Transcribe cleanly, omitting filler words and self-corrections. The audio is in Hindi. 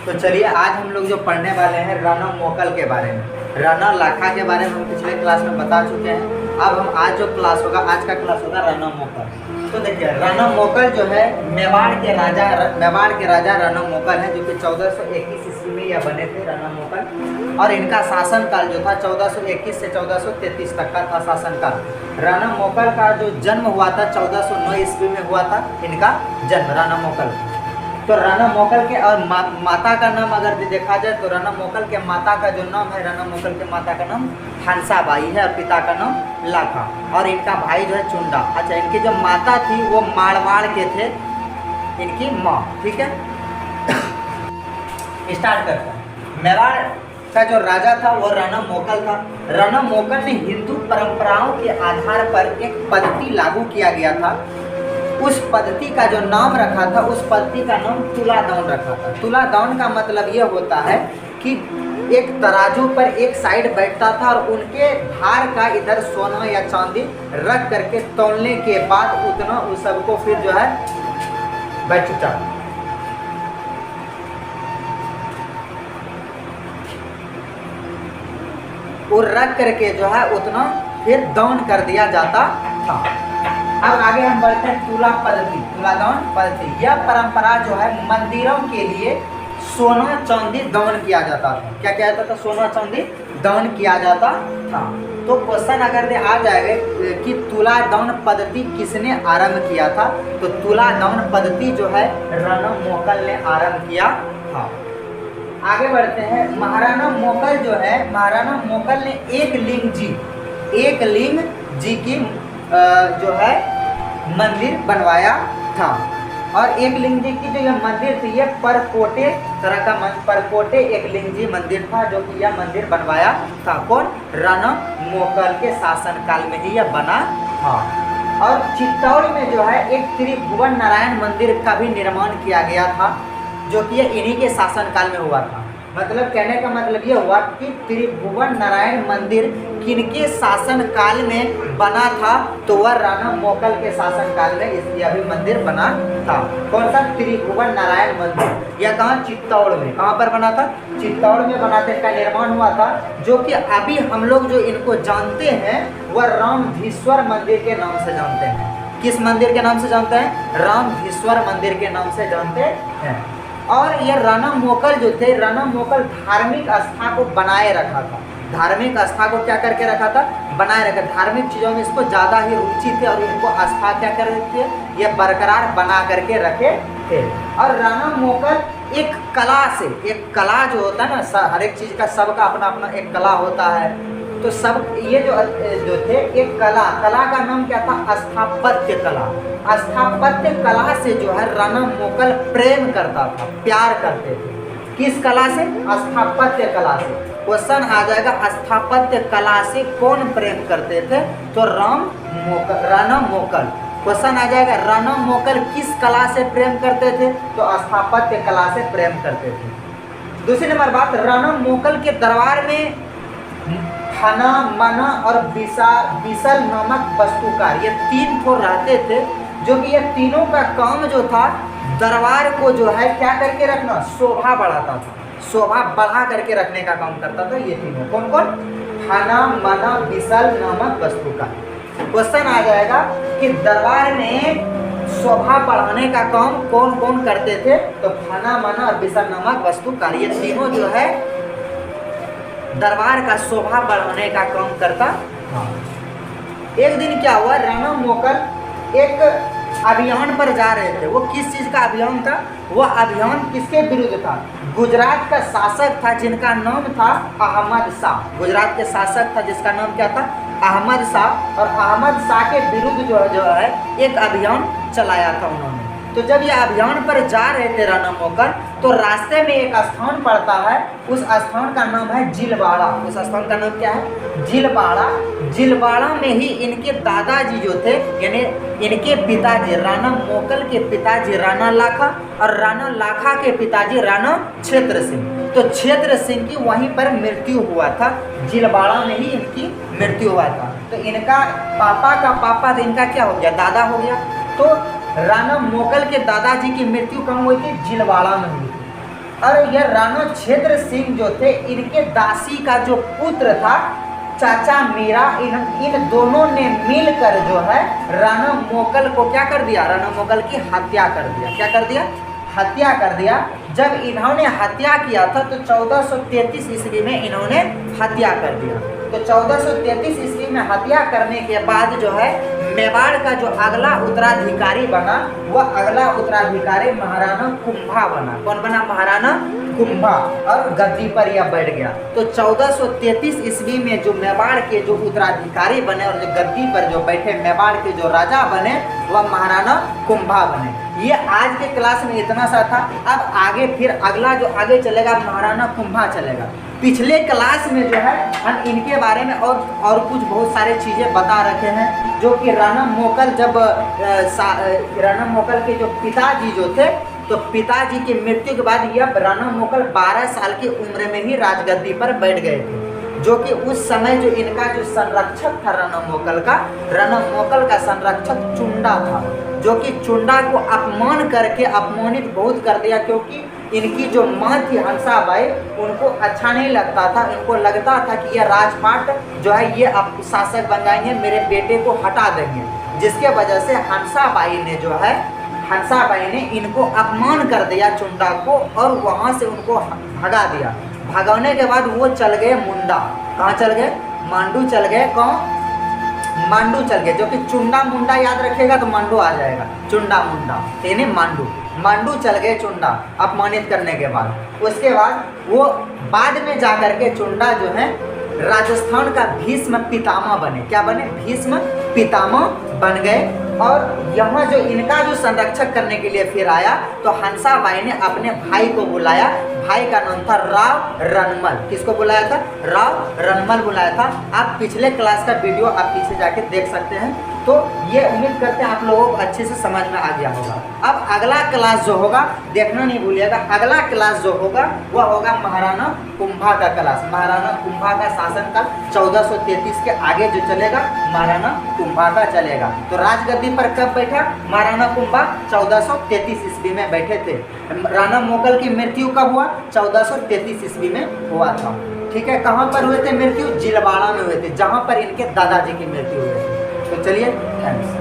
तो चलिए आज हम लोग जो पढ़ने वाले हैं राणा मोकल के बारे में, राणा लाखा के बारे में हम पिछले क्लास में बता चुके हैं। अब हम आज जो क्लास होगा, आज का क्लास होगा राणा मोकल। तो देखिए राणा मोकल जो है मेवाड़ के राजा राणा मोकल है, जो कि 1421 ईस्वी में यह बने थे राणा मोकल। और इनका शासनकाल जो था 1421 से 1433 तक का था शासनकाल। राणा मोकल का जो जन्म हुआ था 1409 ईस्वी में हुआ था इनका जन्म, राणा मोकल। तो राणा मोकल के और माता का नाम अगर देखा जाए तो राणा मोकल के माता का जो नाम है, राणा मोकल के माता का नाम हंसाबाई है और पिता का नाम लाखा, और इनका भाई जो है चुंडा। अच्छा, इनकी जो माता थी वो मारवाड़ के थे, इनकी माँ। ठीक है, स्टार्ट करते हैं। मेवाड़ का जो राजा था वो राणा मोकल था। राणा मोकल ने हिंदू परंपराओं के आधार पर एक पद्धति लागू किया गया था। उस पद्धति का जो नाम रखा था, उस पद्धति का नाम तुलादान रखा था। तुलादान का मतलब ये होता है कि एक तराजू पर एक साइड बैठता था और उनके भार का इधर सोना या चांदी रख करके तौलने के बाद उतना उस सबको फिर जो है बैठता, और रख करके जो है उतना फिर दान कर दिया जाता था। अब आगे हम बढ़ते हैं तुलादान पद्धति। यह परंपरा जो है मंदिरों के लिए सोना चांदी दान किया जाता था। क्या किया जाता था? सोना चांदी दान किया जाता था। तो क्वेश्चन अगर आ जाएगा कि तुलादान पद्धति किसने आरंभ किया था, तो तुलादान पद्धति जो है राणा मोकल ने आरंभ किया था। आगे बढ़ते हैं। महाराणा मोकल जो है, महाराणा मोकल ने एक लिंग जी की जो है मंदिर बनवाया था। और एक लिंग जी की जो यह मंदिर थी, यह परकोटे तरह का परकोटे एक लिंग जी मंदिर था, जो कि यह मंदिर बनवाया था कौन? राणा मोकल के शासनकाल में ही यह बना था। और चित्तौड़ में जो है एक त्रिभुवन नारायण मंदिर का भी निर्माण किया गया था, जो कि यह इन्हीं के शासनकाल में हुआ था। मतलब कहने का मतलब ये हुआ कि त्रिभुवन नारायण मंदिर किनके शासन काल में बना था, तो वह राणा मोकल के शासन काल में यह भी मंदिर बना था। कौन सा? त्रिभुवन नारायण मंदिर। यह कहाँ? चित्तौड़ में। कहाँ पर बना था? चित्तौड़ में बना था, इनका निर्माण हुआ था। जो कि अभी हम लोग जो इनको जानते हैं वह रामधीश्वर मंदिर के नाम से जानते हैं। किस मंदिर के नाम से जानते हैं? रामधीश्वर मंदिर के नाम से जानते हैं। और यह राणा मोकल जो थे, राणा मोकल धार्मिक आस्था को बनाए रखा था। धार्मिक आस्था को क्या करके रखा था? बनाए रखा। धार्मिक चीज़ों में इसको ज़्यादा ही रुचि थी और इनको आस्था क्या कर रहे थे? ये बरकरार बना करके रखे थे। और राणा मोकल एक कला जो होता है ना, हर एक चीज़ का सबका अपना अपना एक कला होता है। तो सब ये जो थे एक कला का नाम क्या था? स्थापत्य कला। स्थापत्य कला से जो है राणा मोकल प्रेम करता था, प्यार करते थे। किस कला से? स्थापत्य कला से। क्वेश्चन आ जाएगा, स्थापत्य कला से कौन प्रेम करते थे? तो राणा मोकल। क्वेश्चन आ जाएगा, राणा मोकल किस कला से प्रेम करते थे? तो स्थापत्य कला से प्रेम करते थे। दूसरी नंबर बात, राणा मोकल के दरबार में हना, मना और बिसल नामक वस्तुकार, ये तीन ठो रहते थे, जो कि ये तीनों का काम जो था दरबार को जो है क्या करके रखना? शोभा बढ़ाता था। शोभा बढ़ा करके रखने का काम करता था ये तीनों। कौन कौन? हना, मना, बिसल नामक वस्तुकार। क्वेश्चन आ जाएगा कि दरबार में शोभा बढ़ाने का काम कौन कौन करते थे? तो हना, मना और बिसल नामक वस्तुकार, ये तीनों जो है दरबार का शोभा बढ़ाने का काम करता था। एक दिन क्या हुआ, राणा मोकल एक अभियान पर जा रहे थे। वो किस चीज़ का अभियान था? वह अभियान किसके विरुद्ध था? गुजरात का शासक था जिनका नाम था अहमद शाह। गुजरात के शासक था जिसका नाम क्या था? अहमद शाह। और अहमद शाह के विरुद्ध जो है एक अभियान चलाया था उन्होंने। तो जब ये अभियान पर जा रहे थे राणा मोकल, तो रास्ते में एक स्थान पड़ता है। उस स्थान का नाम है जिलवाड़ा। उस स्थान का नाम क्या है? जिलवाड़ा। जिलवाड़ा में ही इनके दादाजी जो थे, यानी इनके पिताजी, राणा मोकल के पिताजी राणा लाखा और राणा लाखा के पिताजी राणा क्षेत्र सिंह। तो क्षेत्र सिंह की वहीं पर मृत्यु हुआ था। जिलवाड़ा में ही इनकी मृत्यु हुआ था। तो इनका पापा का पापा तो इनका क्या हो गया? दादा हो गया। तो राणा मोकल के दादाजी की मृत्यु कहाँ हुई थी? जिलवाड़ा में हुई थी। और यह राणा क्षेत्र सिंह जो थे, इनके दासी का जो पुत्र था चाचा मीरा, इन दोनों ने मिलकर जो है राणा मोगल को क्या कर दिया, राणा मोगल की हत्या कर दिया। क्या कर दिया? हत्या कर दिया। जब इन्होंने हत्या किया था तो 1433 ईस्वी में इन्होंने हत्या कर दिया। तो 1433 ईस्वी में हत्या करने के बाद जो है मेवाड़ का जो अगला उत्तराधिकारी बना, वह अगला उत्तराधिकारी महाराणा कुंभा बना। कौन बना? महाराणा कुंभा। और गद्दी पर यह बैठ गया। तो 1433 ईस्वी में जो मेवाड़ के जो उत्तराधिकारी बने और जो गद्दी पर जो बैठे मेवाड़ के जो राजा बने, वह महाराणा कुंभा बने। ये आज के क्लास में इतना सा था। अब आगे फिर अगला जो आगे चलेगा महाराणा कुंभा चलेगा। पिछले क्लास में जो है हम इनके बारे में और कुछ बहुत सारे चीज़ें बता रखे हैं, जो कि राणा मोगल जब राणा मोगल के जो पिताजी जो थे, तो पिताजी की मृत्यु के बाद यह राणा मोगल 12 साल की उम्र में ही राजगद्दी पर बैठ गए थे। जो कि उस समय जो इनका जो संरक्षक था राणा मोगल का संरक्षक चुंडा था, जो कि चुंडा को अपमान करके अपमानित बहुत कर दिया, क्योंकि इनकी जो माँ थी हंसाबाई, उनको अच्छा नहीं लगता था। इनको लगता था कि यह राजपाट जो है ये अब शासक बन जाएंगे, मेरे बेटे को हटा देंगे, जिसके वजह से हंसाबाई ने इनको अपमान कर दिया चुंडा को, और वहाँ से उनको भगा दिया। भगाने के बाद वो चल गए मुंडा। कहाँ चल गए? मांडू चल गए। कौन? मांडू चल गए। जो कि चुंडा मुंडा याद रखेगा तो मांडू आ जाएगा। चुंडा मुंडा यानी मांडू चल गए चुंडा अपमानित करने के बाद। उसके बाद वो बाद में जाकर के चुंडा जो है राजस्थान का भीष्म पितामह बने। क्या बने? भीष्म पितामह बन गए। और यहाँ जो इनका जो संरक्षक करने के लिए फिर आया, तो हंसाबाई ने अपने भाई को बुलाया। भाई का नाम था राव रणमल। किसको बुलाया था? राव रणमल बुलाया था। आप पिछले क्लास का वीडियो आप पीछे जाके देख सकते हैं। तो ये उम्मीद करते हैं आप लोगों को अच्छे से समझ में आ गया होगा। अब अगला क्लास जो होगा देखना नहीं भूलिएगा। अगला क्लास जो होगा वह होगा महाराणा कुंभा का क्लास। महाराणा कुंभा का शासनकाल 1433 के आगे जो चलेगा महाराणा कुंभा का चलेगा। तो राजगद्दी पर कब बैठा महाराणा कुंभा? 1433 ईस्वी में बैठे थे। राणा मोगल की मृत्यु कब हुआ? 1433 ईस्वी में हुआ था। ठीक है, कहाँ पर हुए थे मृत्यु? जिलवाड़ा में हुए थे, जहाँ पर इनके दादाजी की मृत्यु हुई थी। तो चलिए, थैंक्स।